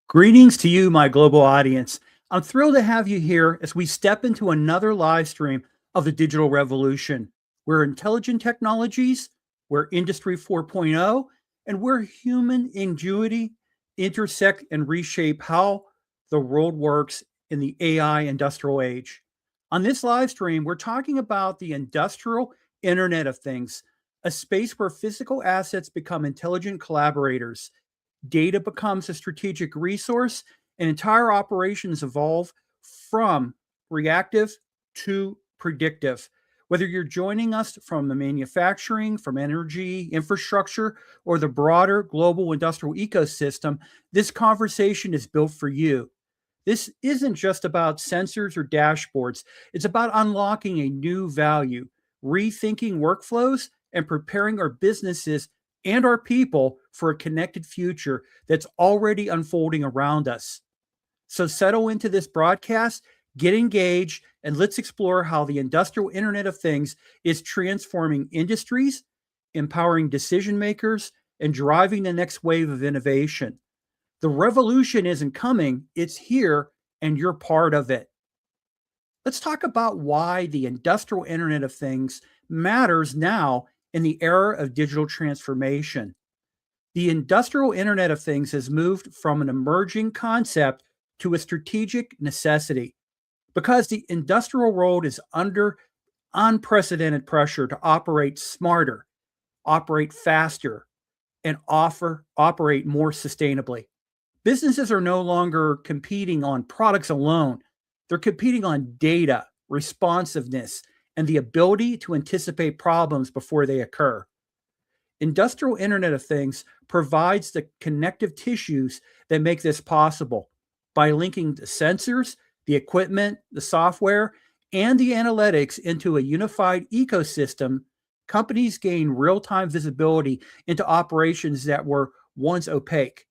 Greetings to you, my global audience. I'm thrilled to have you here as we step into another live stream of the digital revolution, where intelligent technologies, where Industry 4.0, and where human ingenuity intersect and reshape how the world works in the AI industrial age. On this live stream, we're talking about the industrial Internet of Things, a space where physical assets become intelligent collaborators. Data becomes a strategic resource, and entire operations evolve from reactive to predictive. Whether you're joining us from the manufacturing, from energy, infrastructure, or the broader global industrial ecosystem, this conversation is built for you. This isn't just about sensors or dashboards, it's about unlocking a new value, rethinking workflows, and preparing our businesses and our people for a connected future that's already unfolding around us. So settle into this broadcast, get engaged, and let's explore how the industrial Internet of Things is transforming industries, empowering decision makers, and driving the next wave of innovation. The revolution isn't coming, it's here, and you're part of it. Let's talk about why the industrial Internet of Things matters now in the era of digital transformation. The industrial Internet of Things has moved from an emerging concept to a strategic necessity because the industrial world is under unprecedented pressure to operate smarter, operate faster, and operate more sustainably. Businesses are no longer competing on products alone. They're competing on data, responsiveness, and the ability to anticipate problems before they occur. Industrial Internet of Things provides the connective tissues that make this possible by linking the sensors, the equipment, the software, and the analytics into a unified ecosystem. Companies gain real-time visibility into operations that were once opaque.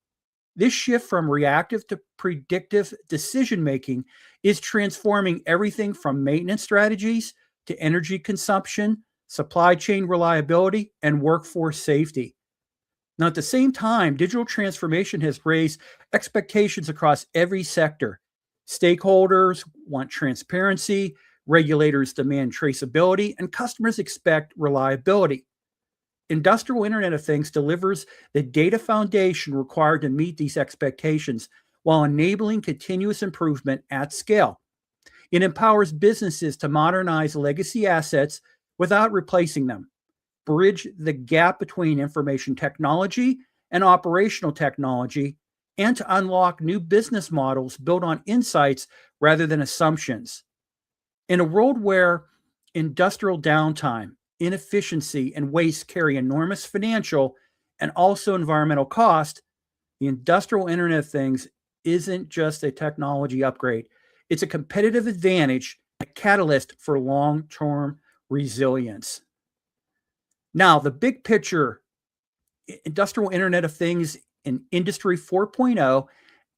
This shift from reactive to predictive decision making is transforming everything from maintenance strategies to energy consumption, supply chain reliability, and workforce safety. Now, at the same time, digital transformation has raised expectations across every sector. Stakeholders want transparency, regulators demand traceability, and customers expect reliability. Industrial Internet of Things delivers the data foundation required to meet these expectations while enabling continuous improvement at scale. It empowers businesses to modernize legacy assets without replacing them, bridge the gap between information technology and operational technology, and to unlock new business models built on insights rather than assumptions. In a world where industrial downtime, inefficiency, and waste carry enormous financial and also environmental cost, the industrial Internet of Things isn't just a technology upgrade. It's a competitive advantage, a catalyst for long-term resilience. Now, the big picture, industrial Internet of Things in Industry 4.0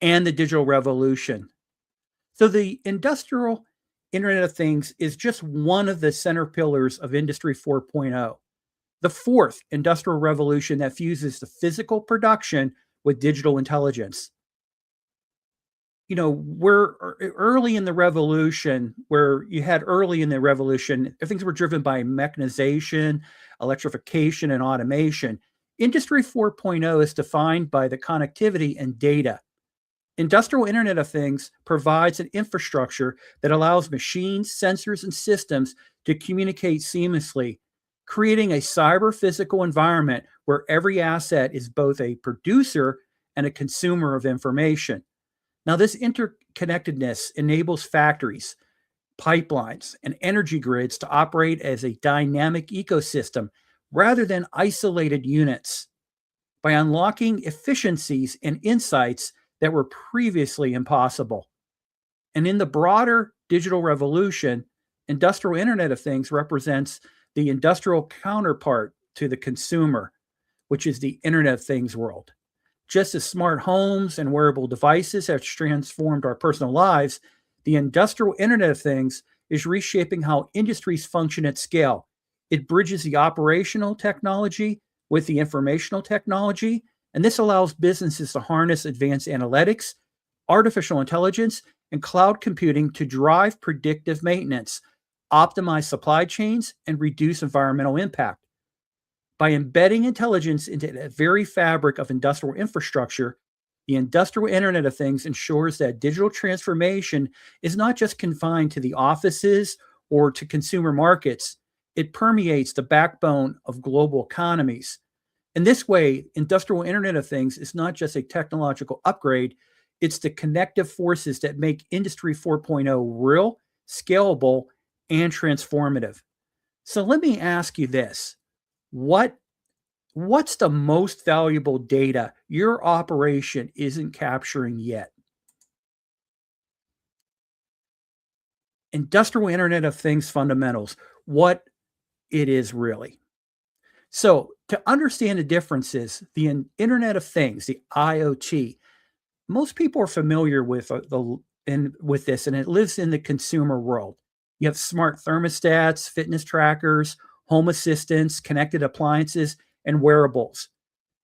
and the digital revolution. So the industrial Internet of Things is just one of the center pillars of Industry 4.0, the fourth industrial revolution that fuses the physical production with digital intelligence. We're early in the revolution, things were driven by mechanization, electrification, and automation. Industry 4.0 is defined by the connectivity and data. Industrial Internet of Things provides an infrastructure that allows machines, sensors, and systems to communicate seamlessly, creating a cyber-physical environment where every asset is both a producer and a consumer of information. Now, this interconnectedness enables factories, pipelines, and energy grids to operate as a dynamic ecosystem rather than isolated units. By unlocking efficiencies and insights that were previously impossible. And in the broader digital revolution, industrial Internet of Things represents the industrial counterpart to the consumer, which is the Internet of Things world. Just as smart homes and wearable devices have transformed our personal lives, the industrial Internet of Things is reshaping how industries function at scale. It bridges the operational technology with the informational technology, and this allows businesses to harness advanced analytics, artificial intelligence, and cloud computing to drive predictive maintenance, optimize supply chains, and reduce environmental impact. By embedding intelligence into the very fabric of industrial infrastructure, the industrial Internet of Things ensures that digital transformation is not just confined to the offices or to consumer markets, it permeates the backbone of global economies. In this way, industrial Internet of Things is not just a technological upgrade, it's the connective forces that make Industry 4.0 real, scalable, and transformative. So let me ask you this. What what's the most valuable data your operation isn't capturing yet? Industrial Internet of Things fundamentals, what it is really. So, to understand the differences, Internet of Things, the IoT, most people are familiar with with this, and it lives in the consumer world. You have smart thermostats, fitness trackers, home assistants, connected appliances, and wearables.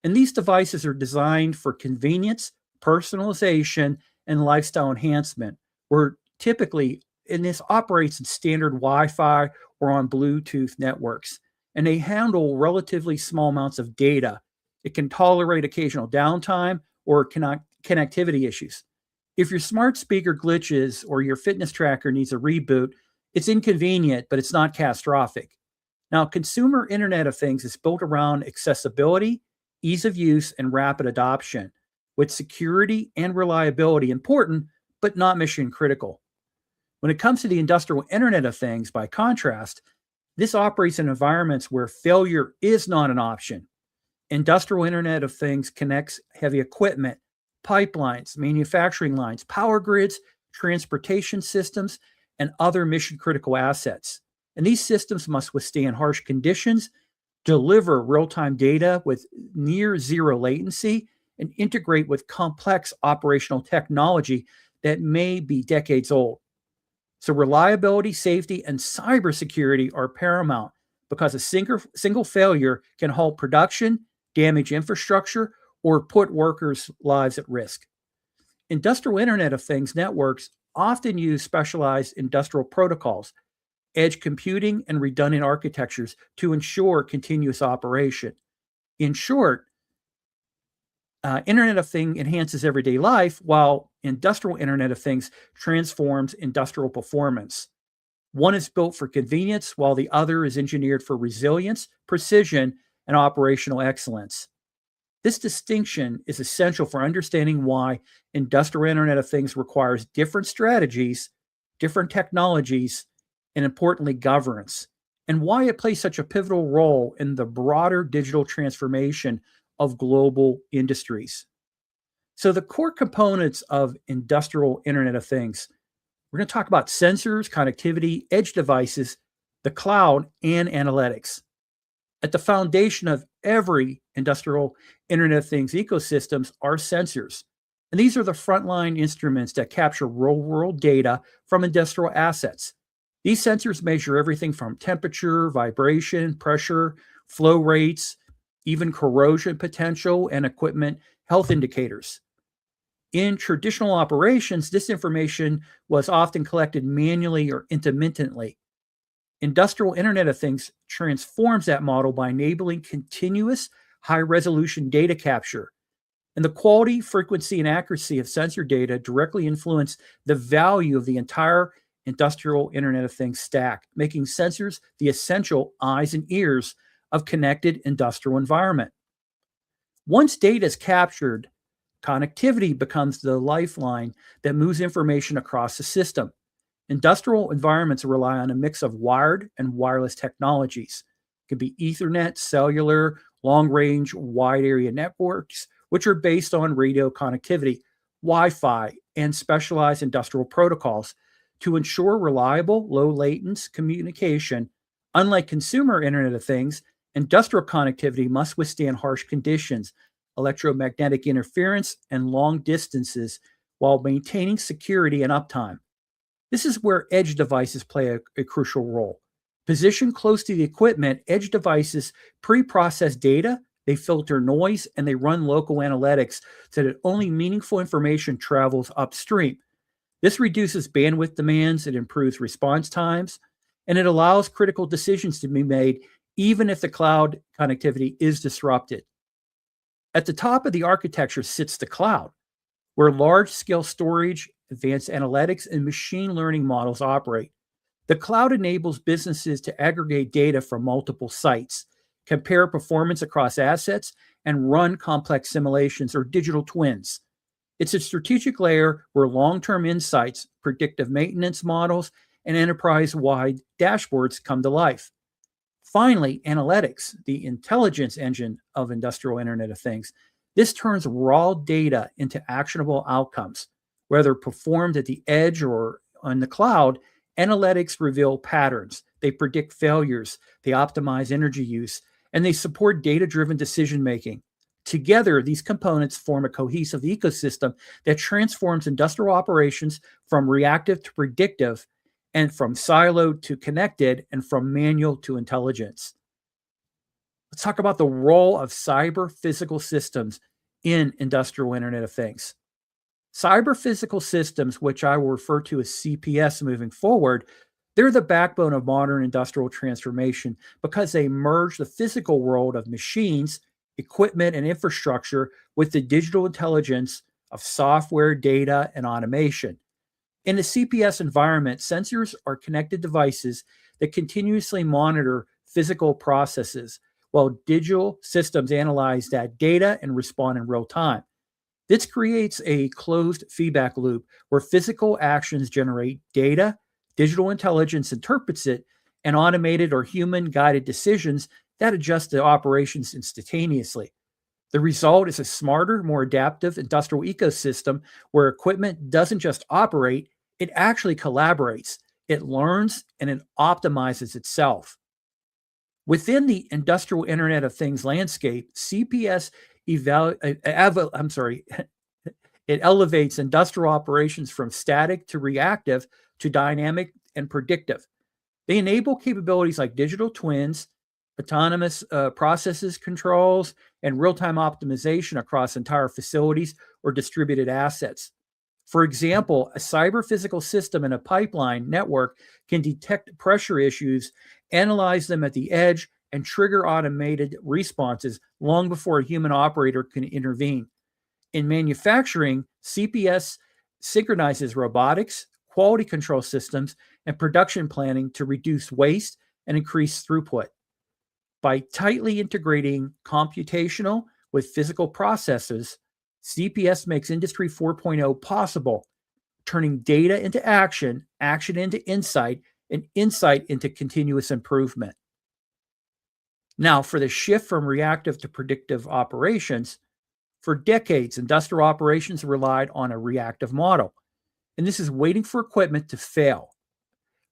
And these devices are designed for convenience, personalization, and lifestyle enhancement. Where typically, and this operates in standard Wi-Fi or on Bluetooth networks, and they handle relatively small amounts of data. It can tolerate occasional downtime or connectivity issues. If your smart speaker glitches or your fitness tracker needs a reboot, it's inconvenient, but it's not catastrophic. Now, consumer Internet of Things is built around accessibility, ease of use, and rapid adoption, with security and reliability important, but not mission critical. When it comes to the industrial Internet of Things, by contrast, this operates in environments where failure is not an option. Industrial Internet of Things connects heavy equipment, pipelines, manufacturing lines, power grids, transportation systems, and other mission critical assets. And these systems must withstand harsh conditions, deliver real time data with near zero latency, and integrate with complex operational technology that may be decades old. So, reliability, safety, and cybersecurity are paramount because a single failure can halt production, damage infrastructure, or put workers' lives at risk. Industrial Internet of Things networks often use specialized industrial protocols, edge computing, and redundant architectures to ensure continuous operation. In short, Internet of Things enhances everyday life, while industrial Internet of Things transforms industrial performance. One is built for convenience, while the other is engineered for resilience, precision, and operational excellence. This distinction is essential for understanding why industrial Internet of Things requires different strategies, different technologies, and importantly, governance, and why it plays such a pivotal role in the broader digital transformation of global industries. So, the core components of industrial Internet of Things, we're going to talk about sensors, connectivity, edge devices, the cloud, and analytics. At the foundation of every industrial Internet of Things ecosystems are sensors. And these are the frontline instruments that capture real world data from industrial assets. These sensors measure everything from temperature, vibration, pressure, flow rates, even corrosion potential, and equipment health indicators. In traditional operations, this information was often collected manually or intermittently. Industrial Internet of Things transforms that model by enabling continuous high resolution data capture. And the quality, frequency, and accuracy of sensor data directly influence the value of the entire industrial Internet of Things stack, making sensors the essential eyes and ears of connected industrial environment. Once data is captured, connectivity becomes the lifeline that moves information across the system. Industrial environments rely on a mix of wired and wireless technologies. It could be Ethernet, cellular, long range, wide area networks, which are based on radio connectivity, Wi Fi, and specialized industrial protocols to ensure reliable, low latency communication. Unlike consumer Internet of Things, industrial connectivity must withstand harsh conditions, electromagnetic interference, and long distances while maintaining security and uptime. This is where edge devices play a crucial role. Positioned close to the equipment, edge devices pre process data, They filter noise and they run local analytics so that only meaningful information travels upstream. This reduces bandwidth demands, it improves response times, and it allows critical decisions to be made even if the cloud connectivity is disrupted. At the top of the architecture sits the cloud, where large scale storage, advanced analytics, and machine learning models operate. The cloud enables businesses to aggregate data from multiple sites, compare performance across assets, and run complex simulations or digital twins. It's a strategic layer where long term insights, predictive maintenance models, and enterprise wide dashboards come to life. Finally, analytics, the intelligence engine of industrial Internet of Things. This turns raw data into actionable outcomes. Whether performed at the edge or on the cloud, analytics reveal patterns. They predict failures, they optimize energy use, and they support data driven decision making. Together, these components form a cohesive ecosystem that transforms industrial operations from reactive to predictive, and from siloed to connected, and from manual to intelligence. Let's talk about the role of cyber physical systems in industrial Internet of Things. Cyber physical systems, which I will refer to as CPS moving forward, they're the backbone of modern industrial transformation because they merge the physical world of machines, equipment, and infrastructure with the digital intelligence of software, data, and automation. In a CPS environment, sensors are connected devices that continuously monitor physical processes, while digital systems analyze that data and respond in real time. This creates a closed feedback loop where physical actions generate data, digital intelligence interprets it, and automated or human guided decisions that adjust the operations instantaneously. The result is a smarter, more adaptive industrial ecosystem where equipment doesn't just operate, it actually collaborates, it learns, and it optimizes itself. Within the industrial Internet of Things landscape, CPS it elevates industrial operations from static to reactive to dynamic and predictive. They enable capabilities like digital twins, autonomous processes controls, and real-time optimization across entire facilities or distributed assets. For example, a cyber physical system in a pipeline network can detect pressure issues, analyze them at the edge, and trigger automated responses long before a human operator can intervene. In manufacturing, CPS synchronizes robotics, quality control systems, and production planning to reduce waste and increase throughput. By tightly integrating computational with physical processes, CPS makes Industry 4.0 possible, turning data into action, action into insight, and insight into continuous improvement. Now, for the shift from reactive to predictive operations, for decades, industrial operations relied on a reactive model, and this is waiting for equipment to fail,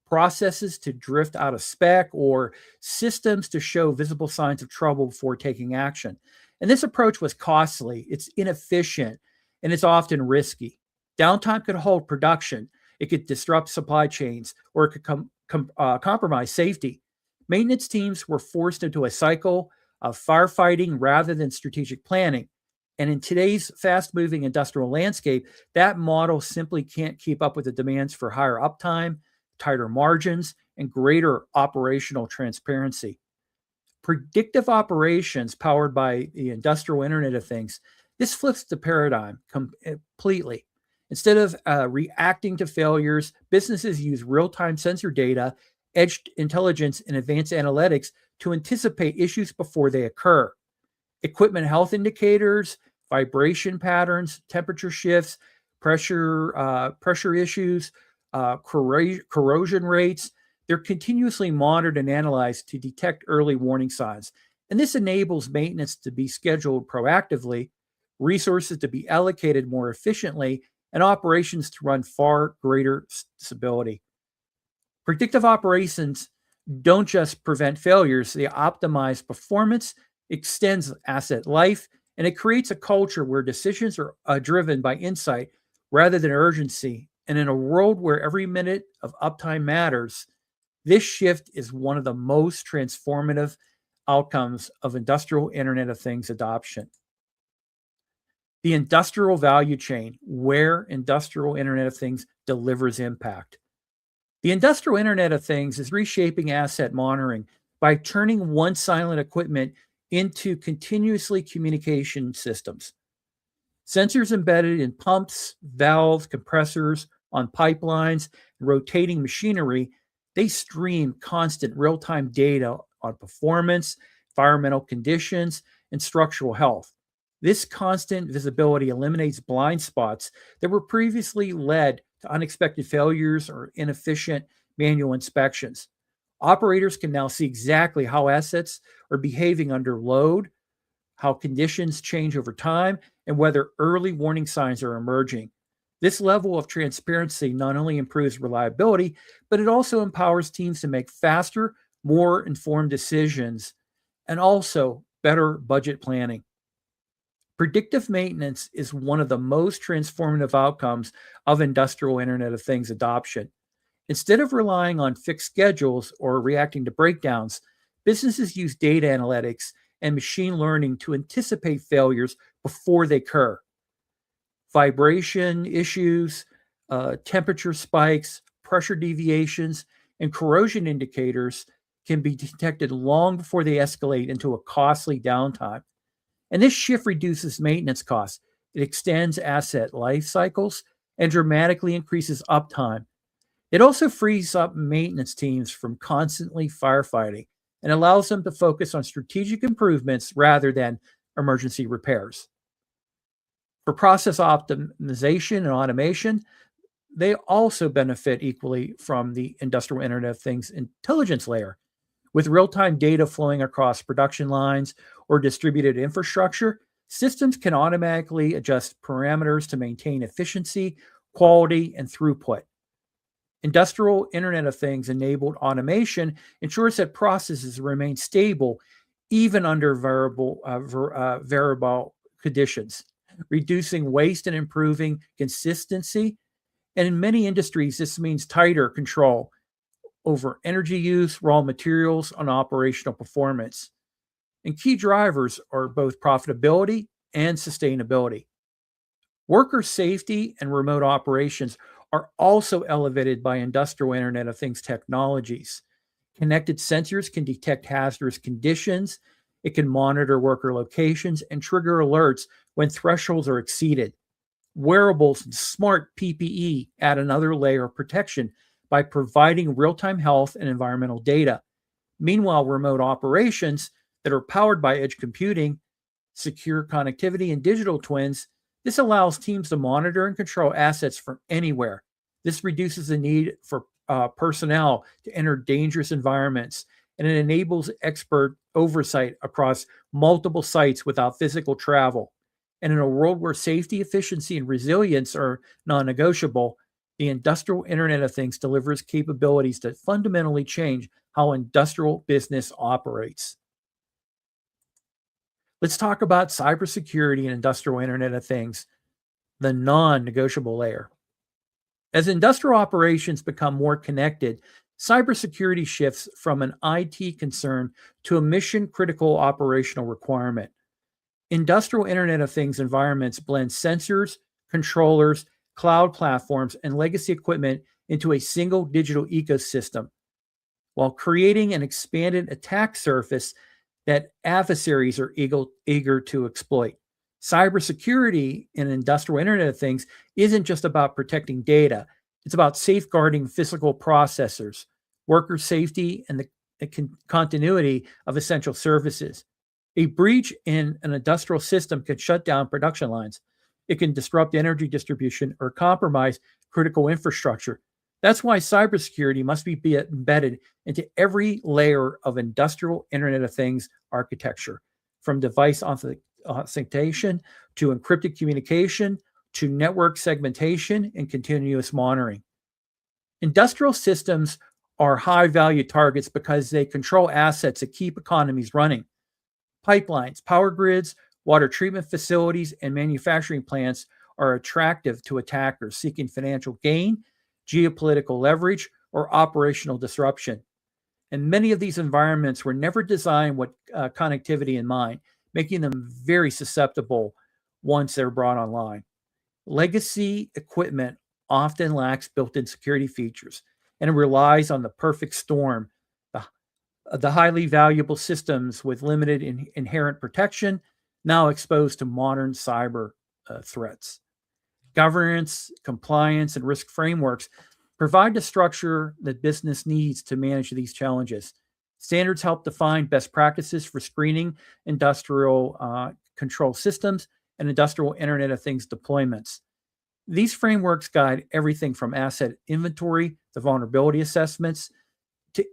processes to drift out of spec, or systems to show visible signs of trouble before taking action. And this approach was costly, it's inefficient, and it's often risky. Downtime could halt production, it could disrupt supply chains, or it could compromise safety. Maintenance teams were forced into a cycle of firefighting rather than strategic planning. And in today's fast moving industrial landscape, that model simply can't keep up with the demands for higher uptime, tighter margins, and greater operational transparency. Predictive operations powered by the industrial Internet of Things, this flips the paradigm completely. Instead of reacting to failures, businesses use real time sensor data, edge intelligence, and advanced analytics to anticipate issues before they occur. Equipment health indicators, vibration patterns, temperature shifts, pressure issues, corrosion rates, they're continuously monitored and analyzed to detect early warning signs. And this enables maintenance to be scheduled proactively, resources to be allocated more efficiently, and operations to run far greater stability. Predictive operations don't just prevent failures, they optimize performance, extends asset life, and it creates a culture where decisions are driven by insight rather than urgency. And in a world where every minute of uptime matters, this shift is one of the most transformative outcomes of industrial Internet of Things adoption. The industrial value chain, where industrial Internet of Things delivers impact. The industrial Internet of Things is reshaping asset monitoring by turning one silent equipment into continuously communication systems. Sensors embedded in pumps, valves, compressors, on pipelines, rotating machinery, they stream constant real-time data on performance, environmental conditions, and structural health. This constant visibility eliminates blind spots that were previously led to unexpected failures or inefficient manual inspections. Operators can now see exactly how assets are behaving under load, how conditions change over time, and whether early warning signs are emerging. This level of transparency not only improves reliability, but it also empowers teams to make faster, more informed decisions and also better budget planning. Predictive maintenance is one of the most transformative outcomes of industrial Internet of Things adoption. Instead of relying on fixed schedules or reacting to breakdowns, businesses use data analytics and machine learning to anticipate failures before they occur. Vibration issues, temperature spikes, pressure deviations, and corrosion indicators can be detected long before they escalate into a costly downtime. And this shift reduces maintenance costs. It extends asset life cycles and dramatically increases uptime. It also frees up maintenance teams from constantly firefighting and allows them to focus on strategic improvements rather than emergency repairs. For process optimization and automation, they also benefit equally from the industrial Internet of Things intelligence layer. With real-time data flowing across production lines or distributed infrastructure, systems can automatically adjust parameters to maintain efficiency, quality, and throughput. Industrial Internet of Things enabled automation ensures that processes remain stable even under variable conditions, reducing waste and improving consistency. And in many industries, this means tighter control over energy use, raw materials, and operational performance. And key drivers are both profitability and sustainability. Worker safety and remote operations are also elevated by industrial Internet of Things technologies. Connected sensors can detect hazardous conditions, it can monitor worker locations and trigger alerts when thresholds are exceeded. Wearables and smart PPE add another layer of protection by providing real-time health and environmental data. Meanwhile, remote operations that are powered by edge computing, secure connectivity, and digital twins, this allows teams to monitor and control assets from anywhere. This reduces the need for personnel to enter dangerous environments, and it enables expert oversight across multiple sites without physical travel. And in a world where safety, efficiency, and resilience are non-negotiable, the industrial Internet of Things delivers capabilities that fundamentally change how industrial business operates. Let's talk about cybersecurity and industrial Internet of Things, the non-negotiable layer. As industrial operations become more connected, cybersecurity shifts from an IT concern to a mission-critical operational requirement. Industrial Internet of Things environments blend sensors, controllers, cloud platforms, and legacy equipment into a single digital ecosystem, while creating an expanded attack surface that adversaries are eager to exploit. Cybersecurity in industrial Internet of Things isn't just about protecting data. It's about safeguarding physical processors, worker safety, and the continuity of essential services. A breach in an industrial system can shut down production lines. It can disrupt energy distribution or compromise critical infrastructure. That's why cybersecurity must be embedded into every layer of industrial Internet of Things architecture, from device authentication to encrypted communication to network segmentation and continuous monitoring. Industrial systems are high-value targets because they control assets that keep economies running. Pipelines, power grids, water treatment facilities, and manufacturing plants are attractive to attackers seeking financial gain, geopolitical leverage, or operational disruption. And many of these environments were never designed with connectivity in mind, making them very susceptible once they're brought online. Legacy equipment often lacks built in security features and it relies on the perfect storm, the, the highly valuable systems with limited inherent protection, now exposed to modern cyber threats. Governance, compliance, and risk frameworks provide the structure that business needs to manage these challenges. Standards help define best practices for screening industrial control systems and industrial Internet of Things deployments. These frameworks guide everything from asset inventory to vulnerability assessments to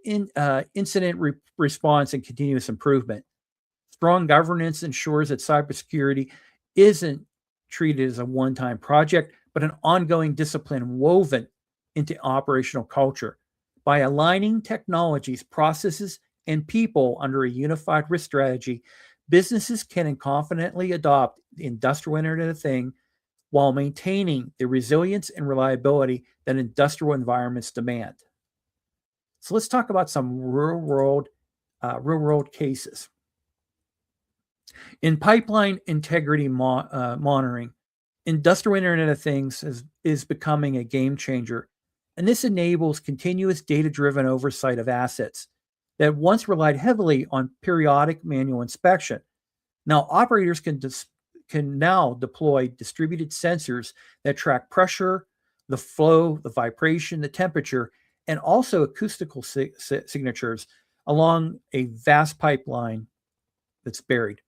incident response and continuous improvement. Strong governance ensures that cybersecurity isn't treated as a one time project, but an ongoing discipline woven into operational culture. By aligning technologies, processes, and people under a unified risk strategy, businesses can confidently adopt the industrial Internet of Things while maintaining the resilience and reliability that industrial environments demand. So let's talk about some real world cases. In pipeline integrity monitoring, industrial Internet of Things is becoming a game changer, and this enables continuous data driven oversight of assets that once relied heavily on periodic manual inspection. Now, operators can now deploy distributed sensors that track pressure, the flow, the vibration, the temperature, and also acoustical signatures along a vast pipeline that's buried.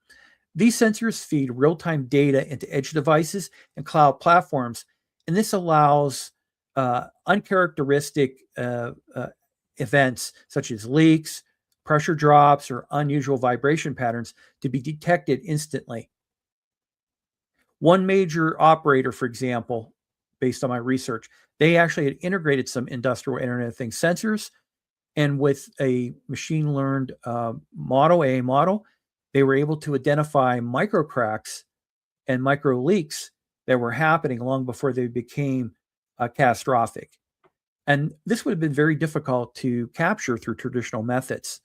These sensors feed real time data into edge devices and cloud platforms, and this allows uncharacteristic events such as leaks, pressure drops, or unusual vibration patterns to be detected instantly. One major operator, for example, based on my research, they actually had integrated some industrial Internet of Things sensors, and with a machine learned model, they were able to identify micro cracks and micro leaks that were happening long before they became catastrophic. And this would have been very difficult to capture through traditional methods.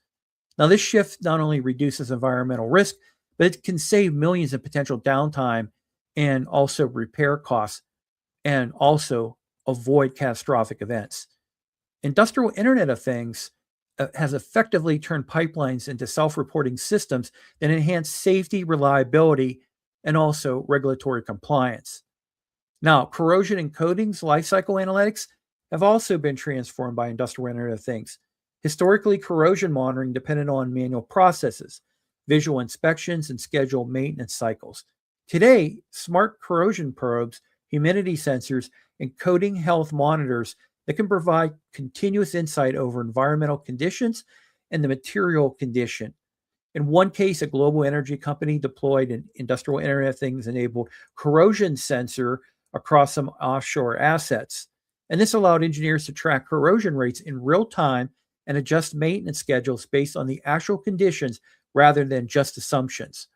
Now, this shift not only reduces environmental risk, but it can save millions in potential downtime and also repair costs and also avoid catastrophic events. Industrial Internet of Things has effectively turned pipelines into self-reporting systems that enhance safety, reliability, and also regulatory compliance. Now, corrosion and coatings lifecycle analytics have also been transformed by Industrial Internet of Things. Historically, corrosion monitoring depended on manual processes, visual inspections, and scheduled maintenance cycles. Today, smart corrosion probes, humidity sensors, and coating health monitors that can provide continuous insight over environmental conditions and the material condition. In one case, a global energy company deployed an industrial Internet of Things enabled corrosion sensor across some offshore assets. And this allowed engineers to track corrosion rates in real time and adjust maintenance schedules based on the actual conditions rather than just assumptions.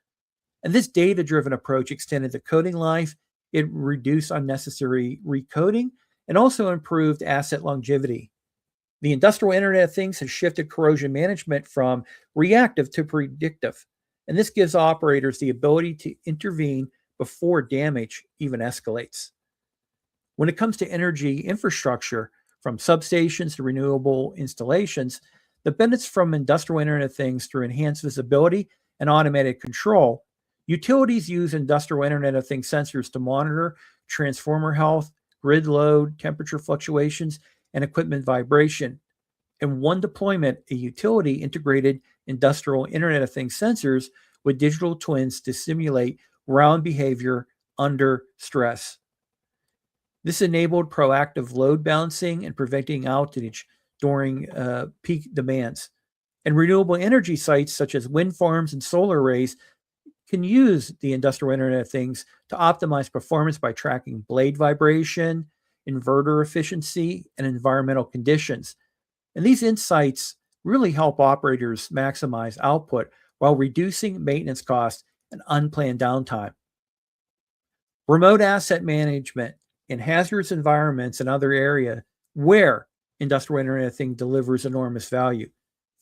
And this data driven approach extended the coating life, it reduced unnecessary recoating, and also improved asset longevity. The industrial Internet of Things has shifted corrosion management from reactive to predictive, and this gives operators the ability to intervene before damage even escalates. When it comes to energy infrastructure, from substations to renewable installations, the benefits from industrial Internet of Things through enhanced visibility and automated control. Utilities use industrial Internet of Things sensors to monitor transformer health, grid load, temperature fluctuations, and equipment vibration. In one deployment, a utility integrated industrial Internet of Things sensors with digital twins to simulate ground behavior under stress. This enabled proactive load balancing and preventing outage during peak demands. And renewable energy sites such as wind farms and solar arrays can use the industrial Internet of Things to optimize performance by tracking blade vibration, inverter efficiency, and environmental conditions. And these insights really help operators maximize output while reducing maintenance costs and unplanned downtime. Remote asset management in hazardous environments and other areas where industrial Internet of Things delivers enormous value.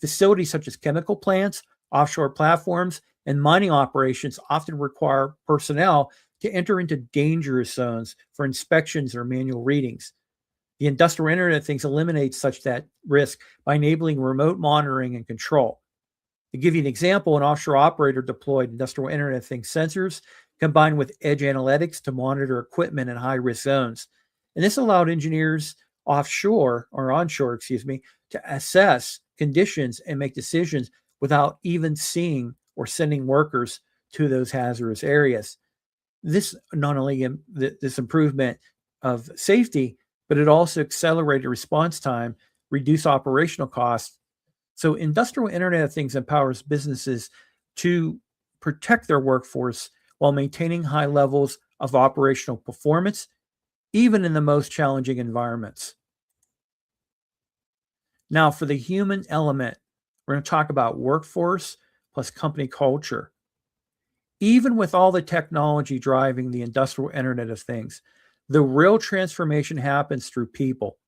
Facilities such as chemical plants, offshore platforms, and mining operations often require personnel to enter into dangerous zones for inspections or manual readings. The industrial Internet of Things eliminates such that risk by enabling remote monitoring and control. To give you an example, an offshore operator deployed industrial Internet of Things sensors combined with edge analytics to monitor equipment in high-risk zones. And this allowed engineers offshore or onshore, to assess conditions and make decisions without even seeing or sending workers to those hazardous areas. This not only this improvement of safety, but it also accelerated response time, reduced operational costs. So industrial Internet of Things empowers businesses to protect their workforce while maintaining high levels of operational performance, even in the most challenging environments. Now, for the human element, we're going to talk about workforce plus company culture. Even with all the technology driving the industrial Internet of Things, the real transformation happens through people.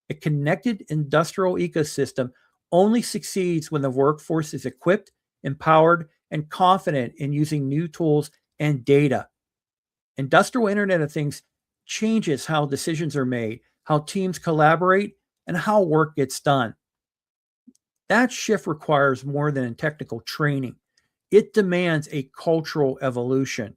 A connected industrial ecosystem only succeeds when the workforce is equipped, empowered, and confident in using new tools and data. Industrial Internet of Things changes how decisions are made, how teams collaborate, and how work gets done. That shift requires more than technical training. It demands a cultural evolution.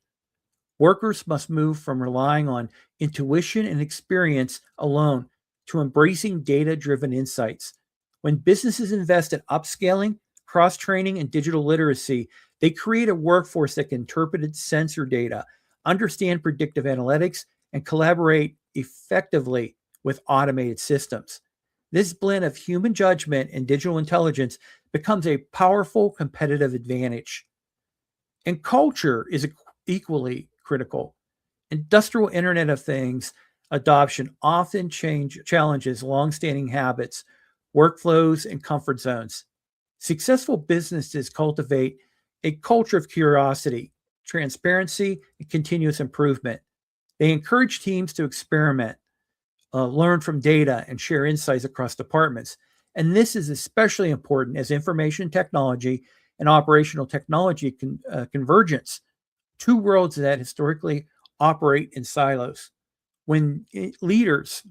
Workers must move from relying on intuition and experience alone to embracing data-driven insights. When businesses invest in upscaling, cross-training, and digital literacy, they create a workforce that can interpret sensor data, understand predictive analytics, and collaborate effectively with automated systems. This blend of human judgment and digital intelligence becomes a powerful competitive advantage. And culture is equally critical. Industrial Internet of Things adoption often challenges longstanding habits, workflows, and comfort zones. Successful businesses cultivate a culture of curiosity, transparency, and continuous improvement. They encourage teams to experiment, learn from data, and share insights across departments. And this is especially important as information technology and operational technology convergence, two worlds that historically operate in silos. When leaders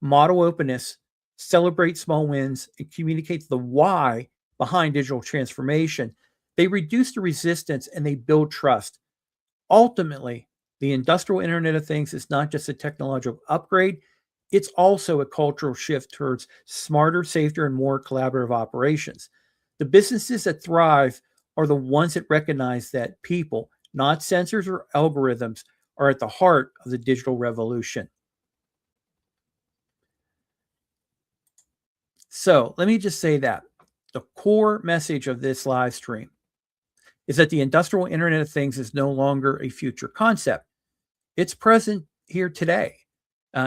model openness, celebrate small wins, and communicate the why behind digital transformation, they reduce the resistance and they build trust. Ultimately, the industrial Internet of Things is not just a technological upgrade, it's also a cultural shift towards smarter, safer, and more collaborative operations. The businesses that thrive are the ones that recognize that people, not sensors or algorithms, are at the heart of the digital revolution. So let me just say that the core message of this live stream is that the industrial Internet of Things is no longer a future concept. It's present here today.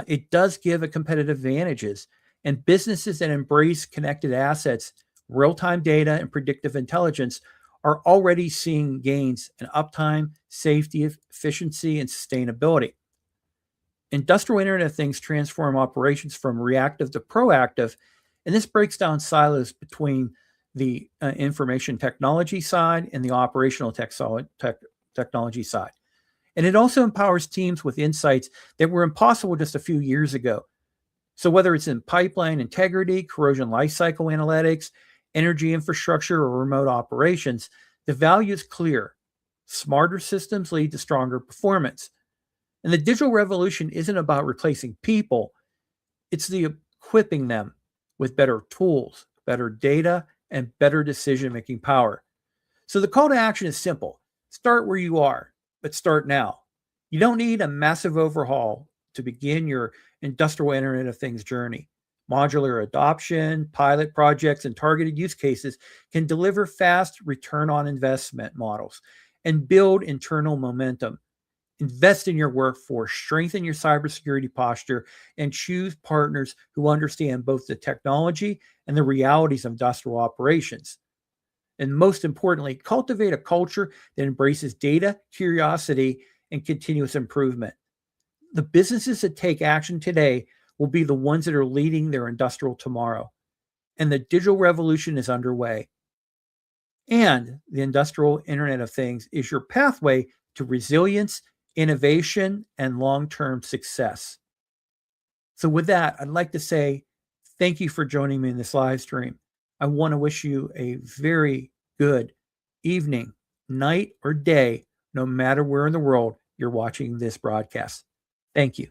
It does give a competitive advantages, and businesses that embrace connected assets, real-time data, and predictive intelligence are already seeing gains in uptime, safety, efficiency, and sustainability. Industrial Internet of Things transform operations from reactive to proactive, and this breaks down silos between the information technology side and the operational technology side. And it also empowers teams with insights that were impossible just a few years ago. So whether it's in pipeline integrity, corrosion lifecycle analytics, energy infrastructure, or remote operations, the value is clear. Smarter systems lead to stronger performance. And the digital revolution isn't about replacing people, it's the equipping them with better tools, better data, and better decision-making power. So the call to action is simple. Start where you are, but start now. You don't need a massive overhaul to begin your industrial Internet of Things journey. Modular adoption, pilot projects, and targeted use cases can deliver fast return on investment models and build internal momentum. Invest in your workforce, strengthen your cybersecurity posture, and choose partners who understand both the technology and the realities of industrial operations. And most importantly, cultivate a culture that embraces data, curiosity, and continuous improvement. The businesses that take action today will be the ones that are leading their industrial tomorrow. and the digital revolution is underway. And the industrial Internet of Things is your pathway to resilience, innovation, and long term success. So, with that, I'd like to say thank you for joining me in this live stream. I want to wish you a very good evening, night, or day, no matter where in the world you're watching this broadcast. Thank you.